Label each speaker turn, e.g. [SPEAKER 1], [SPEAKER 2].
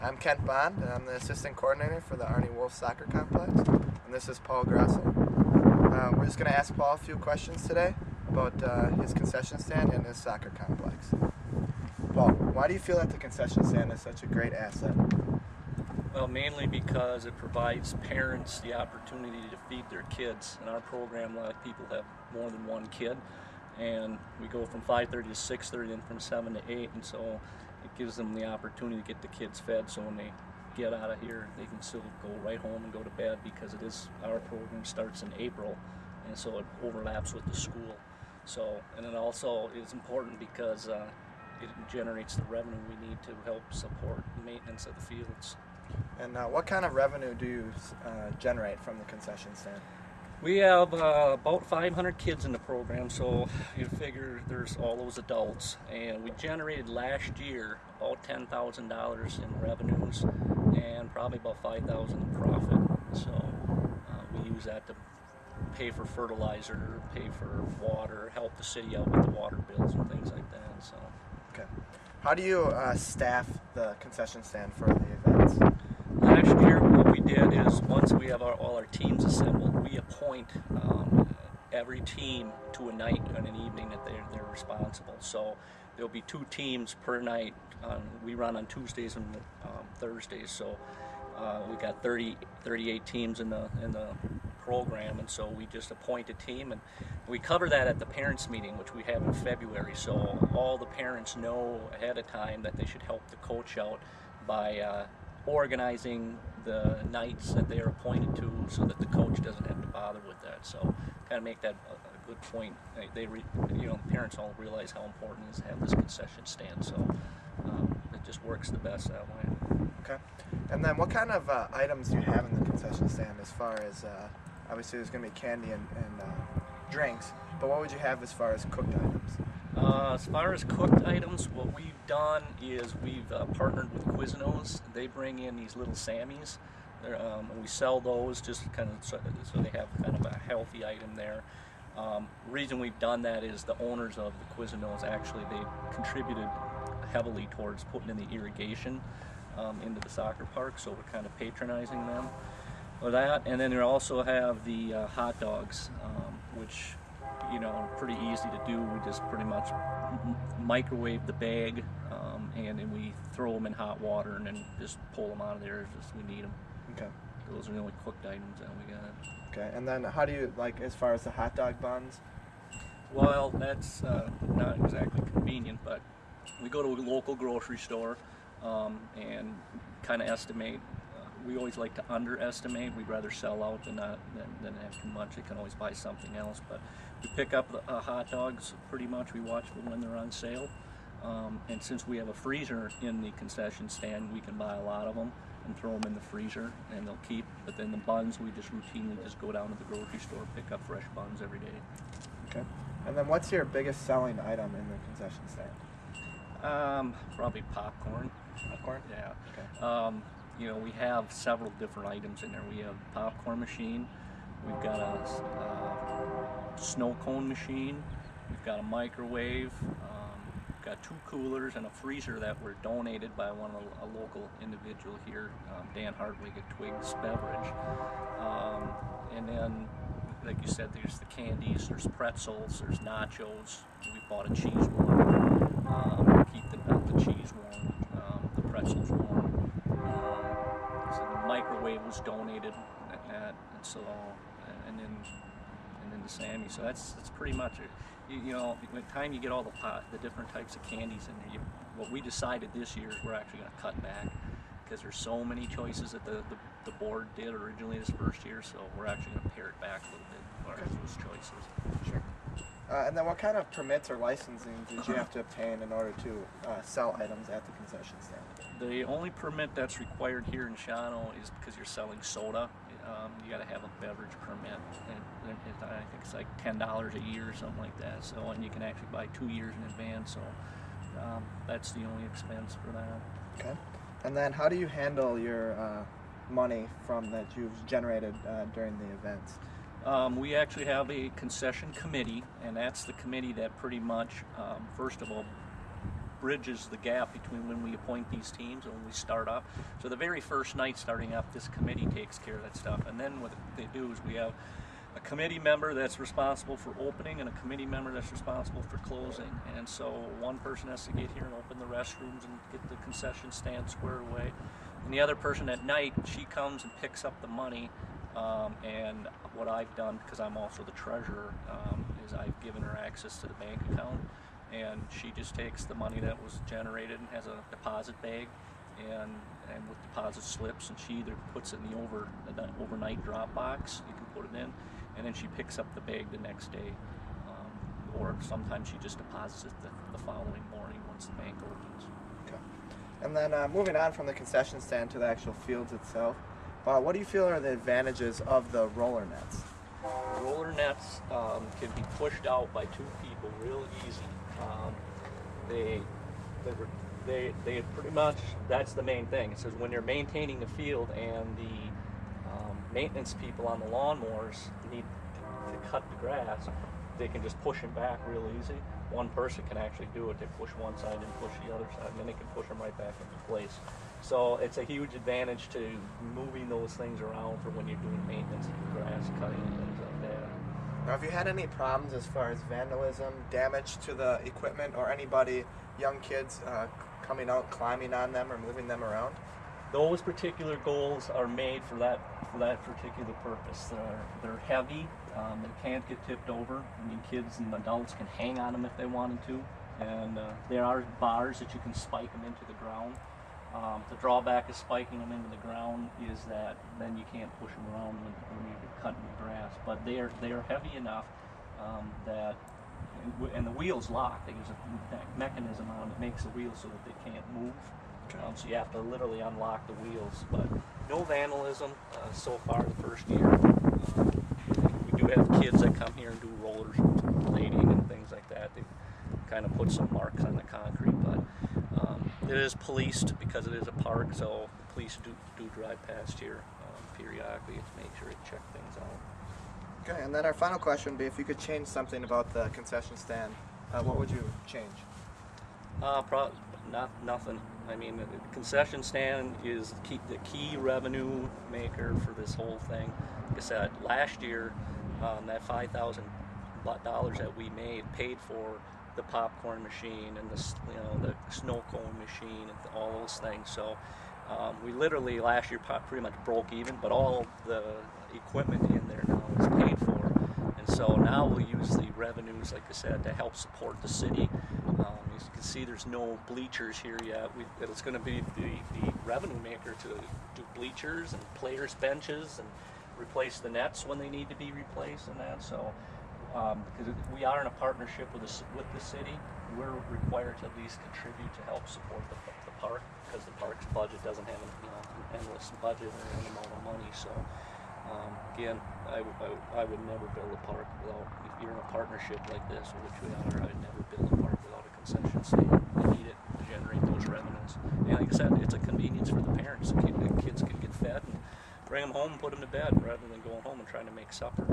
[SPEAKER 1] I'm Kent Bond, and I'm the assistant coordinator for the Arnie Wolff Soccer Complex, and this is Paul Grassl. We're just going to ask Paul a few questions today about his concession stand and his soccer complex. Paul, why do you feel that the concession stand is such a great asset?
[SPEAKER 2] Well, mainly because it provides parents the opportunity to feed their kids. In our program, a lot of people have more than one kid, and we go from 5:30 to 6:30 and from 7 to 8, and so it gives them the opportunity to get the kids fed, so when they get out of here they can still go right home and go to bed, because our program starts in April, and so it overlaps with the school. So, and it also is important because it generates the revenue we need to help support the maintenance of the fields.
[SPEAKER 1] And what kind of revenue do you generate from the concession stand?
[SPEAKER 2] We have about 500 kids in the program, so you figure there's all those adults, and we generated last year about $10,000 in revenues and probably about $5,000 in profit. So we use that to pay for fertilizer, pay for water, help the city out with the water bills and things like that. So.
[SPEAKER 1] Okay. How do you staff the concession stand for the events?
[SPEAKER 2] Last year, what we did is, once we have all our teams assembled, we appoint every team to a night and an evening that they're responsible. So there'll be 2 teams per night. We run on Tuesdays and Thursdays, so we got 38 teams in the program, and so we just appoint a team, and we cover that at the parents meeting, which we have in February. So all the parents know ahead of time that they should help the coach out by organizing the nights that they are appointed to, so that the coach doesn't have to bother with that. So kind of make that a good point. The parents all realize how important it is to have this concession stand, so it just works the best that way.
[SPEAKER 1] Okay. And then what kind of items do you have in the concession stand, as far as, obviously there's going to be candy and drinks, but what would you have as far as cooked items?
[SPEAKER 2] As far as cooked items, what we've done is we've partnered with Quiznos. They bring in these little Sammies, and we sell those just kind of so they have kind of a healthy item there. The reason we've done that is the owners of the Quiznos, actually, they contributed heavily towards putting in the irrigation into the soccer park, so we're kind of patronizing them for that. And then we also have the hot dogs, which are pretty easy to do. We just pretty much microwave the bag, and then we throw them in hot water and then just pull them out of there as we need them.
[SPEAKER 1] Okay.
[SPEAKER 2] Those are the only cooked items that we got.
[SPEAKER 1] Okay, and then how do you, as far as the hot dog buns?
[SPEAKER 2] Well, that's not exactly convenient, but we go to a local grocery store and kind of estimate. We always like to underestimate. We'd rather sell out than have too much. They can always buy something else, but we pick up the hot dogs pretty much. We watch for when they're on sale, and since we have a freezer in the concession stand, we can buy a lot of them and throw them in the freezer, and they'll keep. But then the buns, we just routinely go down to the grocery store, pick up fresh buns every day.
[SPEAKER 1] Okay. And then what's your biggest selling item in the concession stand?
[SPEAKER 2] Probably popcorn.
[SPEAKER 1] Popcorn?
[SPEAKER 2] Yeah.
[SPEAKER 1] Okay.
[SPEAKER 2] We have several different items in there. We have a popcorn machine, we've got a snow cone machine, we've got a microwave, we've got 2 coolers and a freezer that were donated by a local individual here, Dan Hartwig at Twigs Beverage. And then, like you said, there's the candies, there's pretzels, there's nachos. We bought a cheese warmer, keep the cheese warm, the pretzels warm. So the microwave was donated at that, and so and then the Sammy. So that's pretty much it. By the time you get all the different types of candies in there, what we decided this year is we're actually going to cut back, because there's so many choices that the board did originally this first year. So we're actually going to pare it back a little bit as far as those choices.
[SPEAKER 1] Sure. And then what kind of permits or licensing did you have to obtain in order to sell items at the concession stand?
[SPEAKER 2] The only permit that's required here in Shawno is because you're selling soda. You got to have a beverage permit, and I think it's like $10 a year or something like that. So, and you can actually buy 2 years in advance. So that's the only expense for that.
[SPEAKER 1] Okay. And then how do you handle your money that you've generated during the events?
[SPEAKER 2] We actually have a concession committee, and that's the committee that pretty much, first of all, bridges the gap between when we appoint these teams and when we start up. So the very first night starting up, this committee takes care of that stuff. And then what they do is we have a committee member that's responsible for opening and a committee member that's responsible for closing. And so one person has to get here and open the restrooms and get the concession stand squared away. And the other person at night, she comes and picks up the money. And what I've done, because I'm also the treasurer, is I've given her access to the bank account, and she just takes the money that was generated and has a deposit bag, and with deposit slips, and she either puts it in the overnight drop box, you can put it in, and then she picks up the bag the next day, or sometimes she just deposits it the following morning once the bank opens.
[SPEAKER 1] Okay. And then moving on from the concession stand to the actual fields itself, what do you feel are the advantages of the roller nets?
[SPEAKER 2] Roller nets can be pushed out by two people real easy. They pretty much, that's the main thing. It says when you're maintaining the field and the maintenance people on the lawnmowers need to cut the grass, they can just push them back real easy. One person can actually do it. They push one side and push the other side, and then they can push them right back into place. So it's a huge advantage to moving those things around for when you're doing maintenance, grass cutting, and things like that.
[SPEAKER 1] Now, have you had any problems as far as vandalism, damage to the equipment, or anybody, young kids, coming out, climbing on them, or moving them around?
[SPEAKER 2] Those particular goals are made for that particular purpose. They're heavy. They can't get tipped over. I mean, kids and adults can hang on them if they wanted to. And there are bars that you can spike them into the ground. The drawback of spiking them into the ground is that then you can't push them around when you're cutting the grass. But they are heavy enough that, and the wheels lock. There's a mechanism on it that makes the wheels so that they can't move.
[SPEAKER 1] Okay.
[SPEAKER 2] So you have to literally unlock the wheels. But no vandalism so far the first year. We do have kids that come here and do rollers blading and things like that. They kind of put some marks on the concrete, but it is policed because it is a park, so the police do drive past here periodically to make sure to check things out.
[SPEAKER 1] Okay, and then our final question would be, if you could change something about the concession stand, what would you change?
[SPEAKER 2] Nothing. I mean, the concession stand is the key revenue maker for this whole thing. Like I said, last year, that $5,000 that we made paid for the popcorn machine and the snow cone machine and all those things. So we literally last year pretty much broke even, but all the equipment in there now is paid for. And so now we'll use the revenues, like I said, to help support the city. As you can see, there's no bleachers here yet. It's going to be the revenue maker to do bleachers and players' benches and replace the nets when they need to be replaced and that. So because we are in a partnership with the city, we're required to at least contribute to help support the park, because the park's budget doesn't have an endless budget or an amount of money. So again, I would never build a park without, if you're in a partnership like this, which we are, I'd never build a park without a concession stand. You need it to generate those revenues. And like I said, it's a convenience for the parents. The kids can get fed and bring them home and put them to bed rather than going home and trying to make supper.